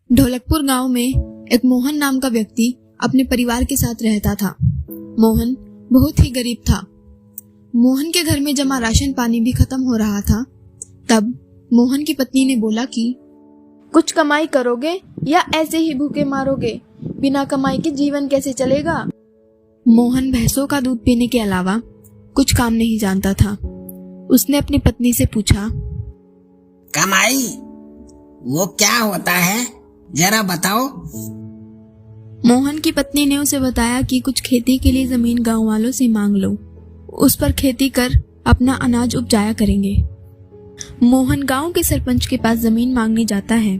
ढोलकपुर गांव में एक मोहन नाम का व्यक्ति अपने परिवार के साथ रहता था। मोहन बहुत ही गरीब था। मोहन के घर में जमा राशन पानी भी खत्म हो रहा था। तब मोहन की पत्नी ने बोला कि कुछ कमाई करोगे या ऐसे ही भूखे मारोगे? बिना कमाई के जीवन कैसे चलेगा? मोहन भैंसों का दूध पीने के अलावा कुछ काम नहीं जानता था। उसने अपनी पत्नी से पूछा, कमाई वो क्या होता है, जरा बताओ। मोहन की पत्नी ने उसे बताया कि कुछ खेती के लिए जमीन गांव वालों से मांग लो, उस पर खेती कर अपना अनाज उपजाया करेंगे। मोहन गांव के सरपंच के पास जमीन मांगने जाता है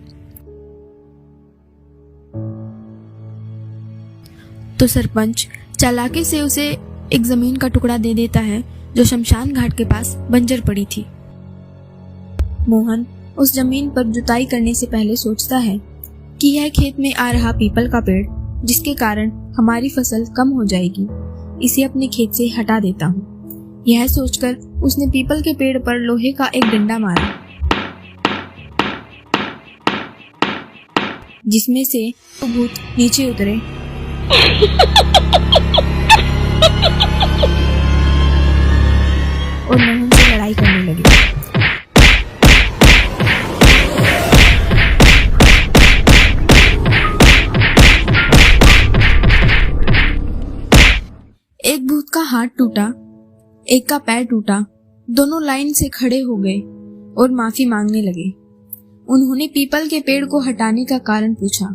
तो सरपंच चालाकी से उसे एक जमीन का टुकड़ा दे देता है जो शमशान घाट के पास बंजर पड़ी थी। मोहन उस जमीन पर जुताई करने से पहले सोचता है कि यह खेत में आ रहा पीपल का पेड़ जिसके कारण हमारी फसल कम हो जाएगी, इसे अपने खेत से हटा देता हूँ। यह सोचकर उसने पीपल के पेड़ पर लोहे का एक डंडा मारा, जिसमें से तो भूत नीचे उतरे और मोहन से लड़ाई करने लगे। एक भूत का हाथ टूटा, एक का पैर टूटा। दोनों लाइन से खड़े हो गए और माफी मांगने लगे। उन्होंने पीपल के पेड़ को हटाने का कारण पूछा,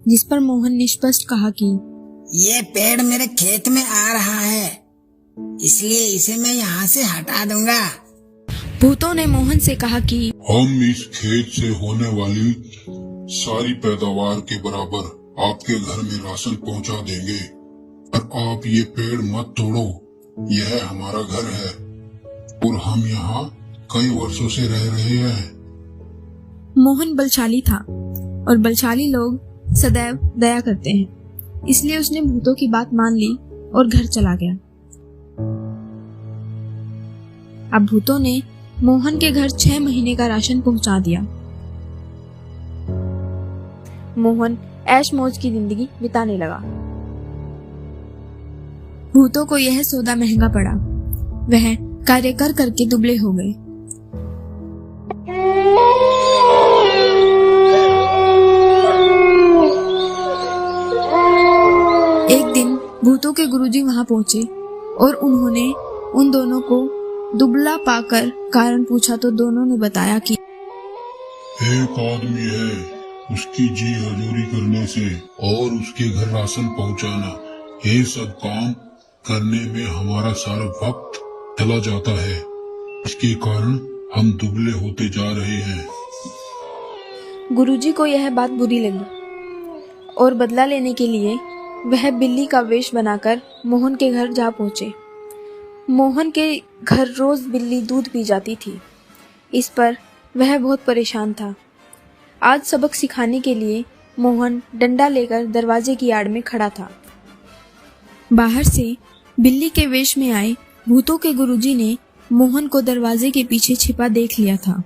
जिस पर मोहन ने स्पष्ट कहा कि ये पेड़ मेरे खेत में आ रहा है, इसलिए इसे मैं यहाँ से हटा दूंगा। भूतों ने मोहन से कहा कि हम इस खेत से होने वाली सारी पैदावार के बराबर आपके घर में राशन पहुँचा देंगे, और आप ये पेड़ मत तोड़ो। यह हमारा घर है और हम यहाँ कई वर्षों से रह रहे हैं। मोहन बलशाली था और बलशाली लोग सदैव दया करते हैं, इसलिए उसने भूतों की बात मान ली और घर चला गया। अब भूतों ने मोहन के घर 6 महीने का राशन पहुंचा दिया। मोहन ऐश मौज की जिंदगी बिताने लगा। भूतों को यह सौदा महंगा पड़ा। वह कार्य कर करके दुबले हो गए। एक दिन भूतों के गुरुजी वहां पहुंचे और उन्होंने उन दोनों को दुबला पाकर कारण पूछा तो दोनों ने बताया कि एक आदमी है, उसकी जी हजूरी करने से और उसके घर राशन पहुंचाना, ये सब काम करने में हमारा सारा वक्त चला जाता है। इसके कारण हम दुबले होते जा रहे हैं। गुरुजी को यह बात बुरी लगी और बदला लेने के लिए वह बिल्ली का वेश बनाकर मोहन के घर जा पहुंचे। मोहन के घर रोज बिल्ली दूध पी जाती थी। इस पर वह बहुत परेशान था। आज सबक सिखाने के लिए मोहन डंडा लेकर दरवाजे की आड़ में खड़ा था। बाहर से बिल्ली के वेश में आए भूतों के गुरुजी ने मोहन को दरवाजे के पीछे छिपा देख लिया था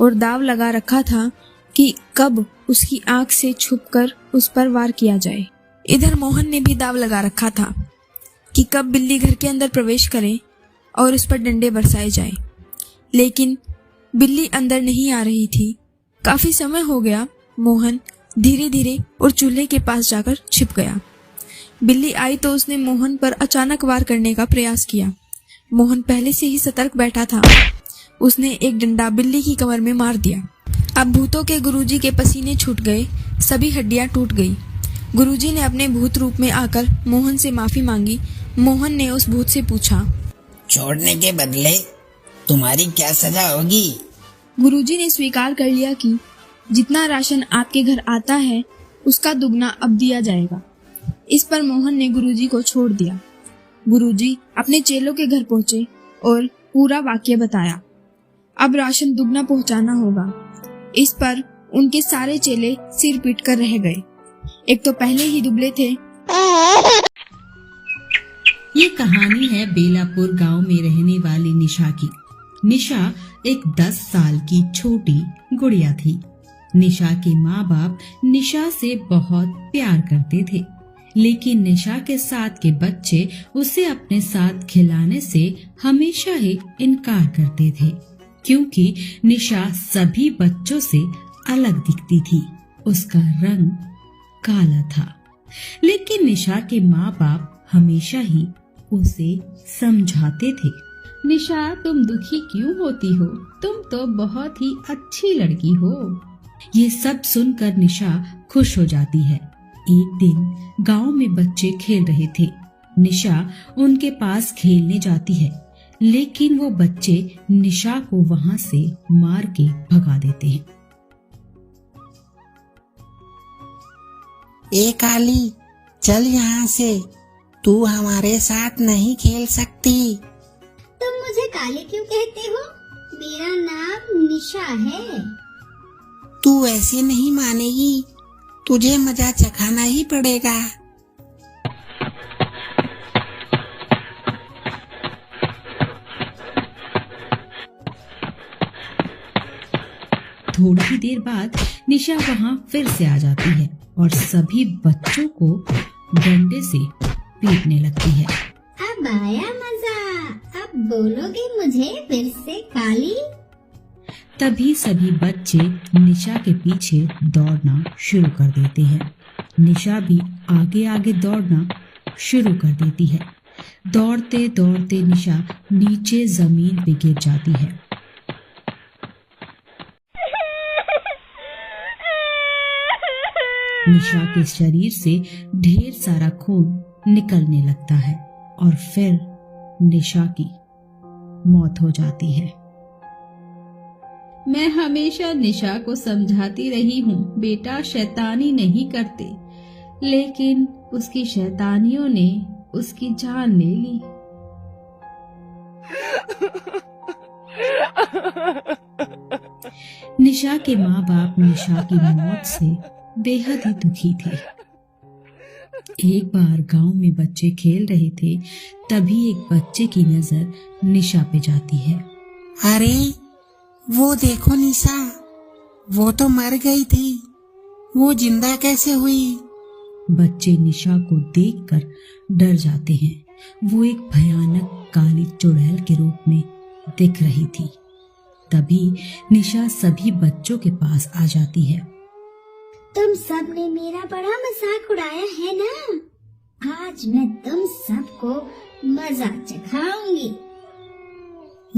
और दाव लगा रखा था कि कब उसकी आंख से छुपकर उस पर वार किया जाए। इधर मोहन ने भी दाव लगा रखा था कि कब बिल्ली घर के अंदर प्रवेश करे और उस पर डंडे बरसाए जाए, लेकिन बिल्ली अंदर नहीं आ रही थी। काफी समय हो गया। मोहन धीरे धीरे और चूल्हे के पास जाकर छिप गया। बिल्ली आई तो उसने मोहन पर अचानक वार करने का प्रयास किया। मोहन पहले से ही सतर्क बैठा था। उसने एक डंडा बिल्ली की कमर में मार दिया। अब भूतों के गुरुजी के पसीने छूट गए, सभी हड्डियां टूट गई। गुरुजी ने अपने भूत रूप में आकर मोहन से माफी मांगी। मोहन ने उस भूत से पूछा, छोड़ने के बदले तुम्हारी क्या सजा होगी? गुरुजी ने स्वीकार कर लिया कि जितना राशन आपके घर आता है उसका दुगना अब दिया जाएगा। इस पर मोहन ने गुरुजी को छोड़ दिया। गुरुजी अपने चेलों के घर पहुंचे और पूरा वाक्य बताया। अब राशन दुगना पहुंचाना होगा। इस पर उनके सारे चेले सिर पीट कर रह गए। एक तो पहले ही दुबले थे। ये कहानी है बेलापुर गांव में रहने वाली निशा की। निशा एक 10 साल की छोटी गुड़िया थी। निशा के माँ बाप निशा से बहुत प्यार करते थे, लेकिन निशा के साथ के बच्चे उसे अपने साथ खिलाने से हमेशा ही इनकार करते थे, क्योंकि निशा सभी बच्चों से अलग दिखती थी। उसका रंग काला था, लेकिन निशा के माँ बाप हमेशा ही उसे समझाते थे, निशा तुम दुखी क्यों होती हो, तुम तो बहुत ही अच्छी लड़की हो। ये सब सुनकर निशा खुश हो जाती है। एक दिन गांव में बच्चे खेल रहे थे। निशा उनके पास खेलने जाती है, लेकिन वो बच्चे निशा को वहां से मार के भगा देते हैं। ए काली, चल यहाँ से, तू हमारे साथ नहीं खेल सकती। तुम मुझे काली क्यों कहते हो? मेरा नाम निशा है। तू ऐसे नहीं मानेगी, तुझे मजा चखाना ही पड़ेगा। थोड़ी ही देर बाद निशा वहाँ फिर से आ जाती है और सभी बच्चों को डंडे से पीटने लगती है। अब आया मजा, अब बोलोगे मुझे फिर से काली? तभी सभी बच्चे निशा के पीछे दौड़ना शुरू कर देते हैं। निशा भी आगे आगे दौड़ना शुरू कर देती है। दौड़ते दौड़ते निशा नीचे जमीन पे गिर जाती है। निशा के शरीर से ढेर सारा खून निकलने लगता है और फिर निशा की मौत हो जाती है। मैं हमेशा निशा को समझाती रही हूँ, बेटा शैतानी नहीं करते, लेकिन उसकी शैतानियों ने उसकी जान ले ली। निशा के माँ बाप निशा की मौत से बेहद ही दुखी थे। एक बार गांव में बच्चे खेल रहे थे, तभी एक बच्चे की नजर निशा पे जाती है। अरे वो देखो निशा, वो तो मर गई थी, वो जिंदा कैसे हुई? बच्चे निशा को देखकर डर जाते हैं। वो एक भयानक काली चुड़ैल के रूप में दिख रही थी। तभी निशा सभी बच्चों के पास आ जाती है। तुम सब ने मेरा बड़ा मजाक उड़ाया है ना? आज मैं तुम सबको मजा चखाऊंगी।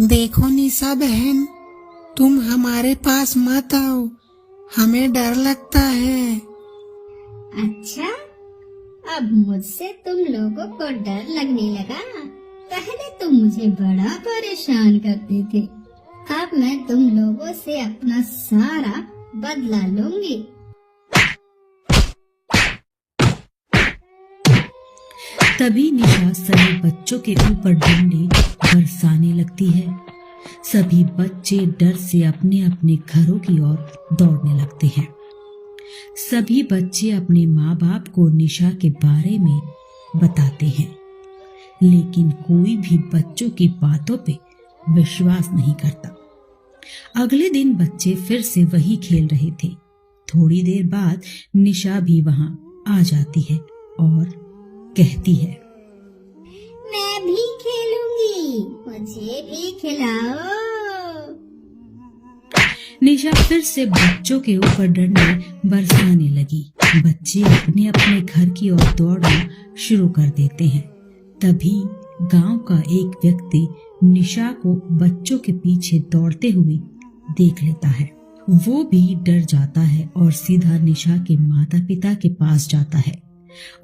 देखो निशा बहन, तुम हमारे पास मत आओ, हमें डर लगता है। अच्छा, अब मुझसे तुम लोगों को डर लगने लगा? पहले तुम मुझे बड़ा परेशान करते थे, अब मैं तुम लोगों से अपना सारा बदला लूंगी। तभी निशा सभी बच्चों के ऊपर डंडे बरसाने लगती है। सभी बच्चे डर से अपने अपने घरों की ओर दौड़ने लगते हैं। सभी बच्चे अपने माँ बाप को निशा के बारे में बताते हैं, लेकिन कोई भी बच्चों की बातों पे विश्वास नहीं करता। अगले दिन बच्चे फिर से वही खेल रहे थे। थोड़ी देर बाद निशा भी वहां आ जाती है और कहती है, मैं भी खेलूंगी, मुझे भी खिलाओ। निशा फिर से बच्चों के ऊपर डंडे बरसाने लगी। बच्चे अपने अपने घर की ओर दौड़ना शुरू कर देते हैं। तभी गांव का एक व्यक्ति निशा को बच्चों के पीछे दौड़ते हुए देख लेता है। वो भी डर जाता है और सीधा निशा के माता पिता के पास जाता है।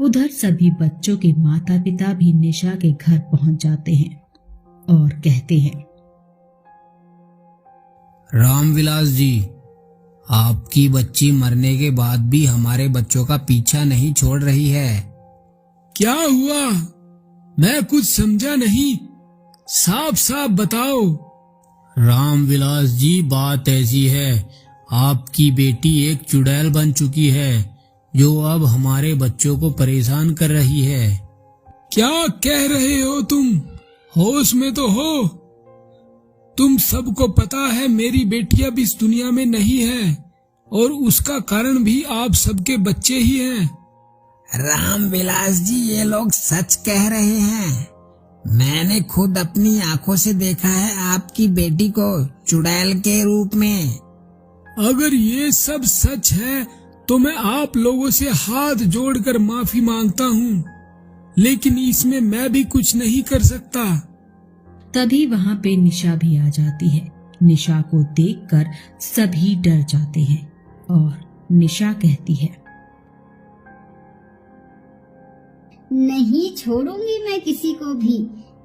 उधर सभी बच्चों के माता पिता भी निशा के घर पहुंच जाते हैं और कहते हैं, रामविलास जी, आपकी बच्ची मरने के बाद भी हमारे बच्चों का पीछा नहीं छोड़ रही है। क्या हुआ? मैं कुछ समझा नहीं, साफ साफ बताओ। रामविलास जी, बात ऐसी है, आपकी बेटी एक चुड़ैल बन चुकी है जो अब हमारे बच्चों को परेशान कर रही है। क्या कह रहे हो तुम? होश में तो हो? तुम सबको पता है मेरी बेटी अब इस दुनिया में नहीं है और उसका कारण भी आप सबके बच्चे ही हैं। रामविलास जी, ये लोग सच कह रहे हैं। मैंने खुद अपनी आंखों से देखा है आपकी बेटी को चुड़ैल के रूप में। अगर ये सब सच है तो मैं आप लोगों से हाथ जोड़कर माफी मांगता हूँ, लेकिन इसमें मैं भी कुछ नहीं कर सकता। तभी वहाँ पे निशा भी आ जाती है। निशा को देखकर सभी डर जाते हैं और निशा कहती है, नहीं छोड़ूंगी मैं किसी को भी,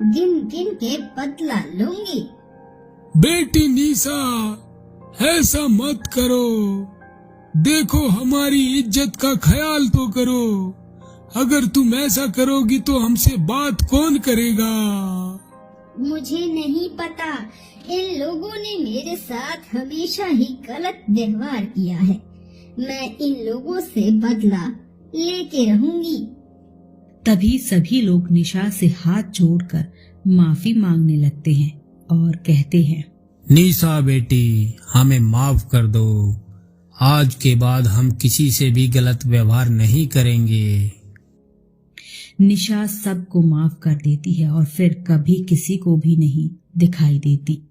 गिन गिन के बदला लूंगी। बेटी निशा, ऐसा मत करो। देखो, हमारी इज्जत का ख्याल तो करो। अगर तुम ऐसा करोगी तो हमसे बात कौन करेगा? मुझे नहीं पता, इन लोगों ने मेरे साथ हमेशा ही गलत व्यवहार किया है। मैं इन लोगों से बदला लेके रहूंगी। तभी सभी लोग निशा से हाथ जोड़कर माफी मांगने लगते हैं और कहते हैं, निशा बेटी, हमें माफ कर दो। आज के बाद हम किसी से भी गलत व्यवहार नहीं करेंगे। निशा सबको माफ कर देती है और फिर कभी किसी को भी नहीं दिखाई देती।